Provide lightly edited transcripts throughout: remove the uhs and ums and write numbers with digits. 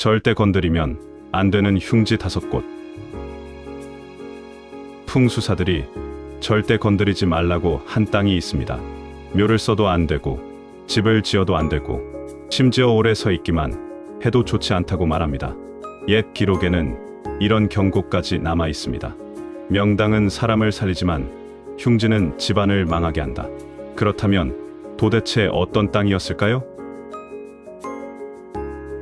절대 건드리면 안 되는 흉지 5곳. 풍수사들이 절대 건드리지 말라고 한 땅이 있습니다. 묘를 써도 안 되고 집을 지어도 안 되고 심지어 오래 서 있기만 해도 좋지 않다고 말합니다. 옛 기록에는 이런 경고까지 남아 있습니다. 명당은 사람을 살리지만 흉지는 집안을 망하게 한다. 그렇다면 도대체 어떤 땅이었을까요?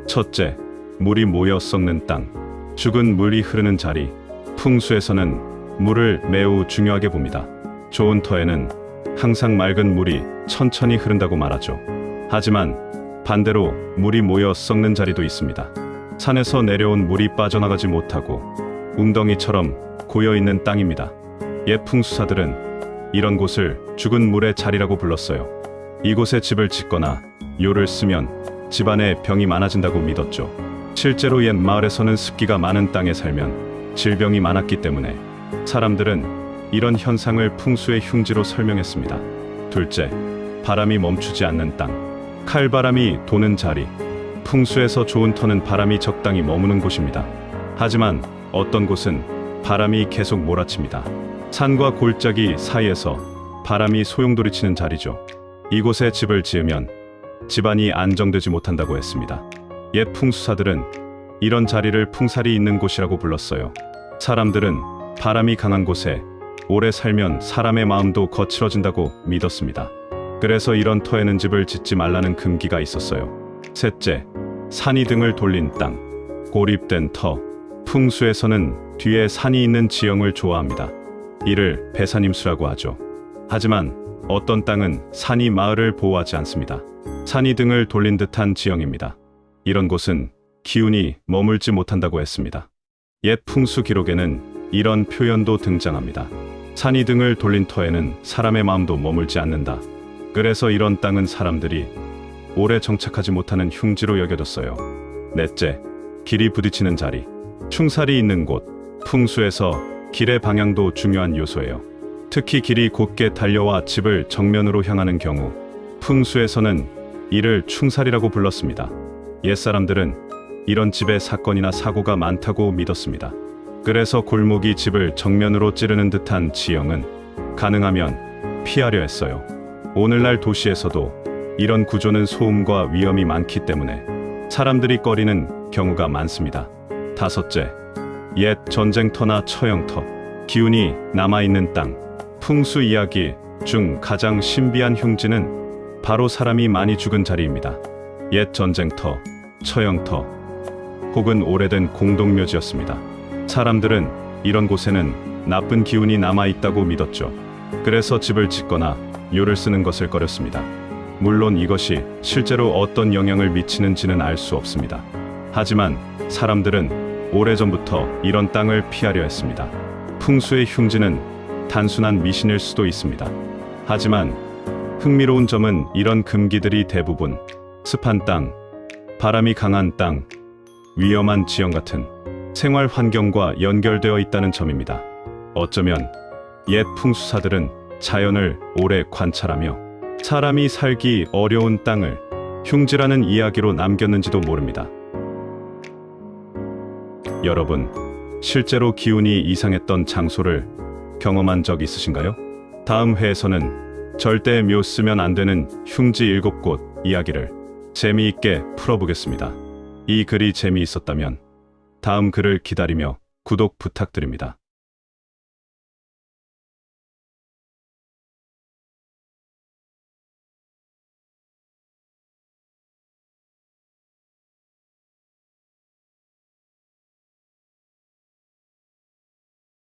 첫째, 물이 모여 썩는 땅. 죽은 물이 흐르는 자리. 풍수에서는 물을 매우 중요하게 봅니다. 좋은 터에는 항상 맑은 물이 천천히 흐른다고 말하죠. 하지만 반대로 물이 모여 썩는 자리도 있습니다. 산에서 내려온 물이 빠져나가지 못하고 웅덩이처럼 고여있는 땅입니다. 옛 풍수사들은 이런 곳을 죽은 물의 자리라고 불렀어요. 이곳에 집을 짓거나 묘를 쓰면 집안에 병이 많아진다고 믿었죠. 실제로 옛 마을에서는 습기가 많은 땅에 살면 질병이 많았기 때문에 사람들은 이런 현상을 풍수의 흉지로 설명했습니다. 둘째, 바람이 멈추지 않는 땅. 칼바람이 도는 자리. 풍수에서 좋은 터는 바람이 적당히 머무는 곳입니다. 하지만 어떤 곳은 바람이 계속 몰아칩니다. 산과 골짜기 사이에서 바람이 소용돌이치는 자리죠. 이곳에 집을 지으면 집안이 안정되지 못한다고 했습니다. 옛 풍수사들은 이런 자리를 풍살이 있는 곳이라고 불렀어요. 사람들은 바람이 강한 곳에 오래 살면 사람의 마음도 거칠어진다고 믿었습니다. 그래서 이런 터에는 집을 짓지 말라는 금기가 있었어요. 셋째, 산이 등을 돌린 땅. 고립된 터. 풍수에서는 뒤에 산이 있는 지형을 좋아합니다. 이를 배산임수라고 하죠. 하지만 어떤 땅은 산이 마을을 보호하지 않습니다. 산이 등을 돌린 듯한 지형입니다. 이런 곳은 기운이 머물지 못한다고 했습니다. 옛 풍수 기록에는 이런 표현도 등장합니다. 산이 등을 돌린 터에는 사람의 마음도 머물지 않는다. 그래서 이런 땅은 사람들이 오래 정착하지 못하는 흉지로 여겨졌어요. 넷째, 길이 부딪히는 자리. 충살이 있는 곳. 풍수에서 길의 방향도 중요한 요소예요. 특히 길이 곧게 달려와 집을 정면으로 향하는 경우 풍수에서는 이를 충살이라고 불렀습니다. 옛사람들은 이런 집에 사건이나 사고가 많다고 믿었습니다. 그래서 골목이 집을 정면으로 찌르는 듯한 지형은 가능하면 피하려 했어요. 오늘날 도시에서도 이런 구조는 소음과 위험이 많기 때문에 사람들이 꺼리는 경우가 많습니다. 다섯째, 옛 전쟁터나 처형터. 기운이 남아있는 땅. 풍수 이야기 중 가장 신비한 흉지는 바로 사람이 많이 죽은 자리입니다. 옛 전쟁터, 처형터, 혹은 오래된 공동묘지였습니다. 사람들은 이런 곳에는 나쁜 기운이 남아있다고 믿었죠. 그래서 집을 짓거나 묘를 쓰는 것을 꺼렸습니다. 물론 이것이 실제로 어떤 영향을 미치는지는 알 수 없습니다. 하지만 사람들은 오래전부터 이런 땅을 피하려 했습니다. 풍수의 흉지는 단순한 미신일 수도 있습니다. 하지만 흥미로운 점은 이런 금기들이 대부분 습한 땅, 바람이 강한 땅, 위험한 지형 같은 생활 환경과 연결되어 있다는 점입니다. 어쩌면 옛 풍수사들은 자연을 오래 관찰하며 사람이 살기 어려운 땅을 흉지라는 이야기로 남겼는지도 모릅니다. 여러분, 실제로 기운이 이상했던 장소를 경험한 적 있으신가요? 다음 회에서는 절대 묘 쓰면 안 되는 흉지 7곳 이야기를 재미있게 풀어보겠습니다. 이 글이 재미있었다면 다음 글을 기다리며 구독 부탁드립니다.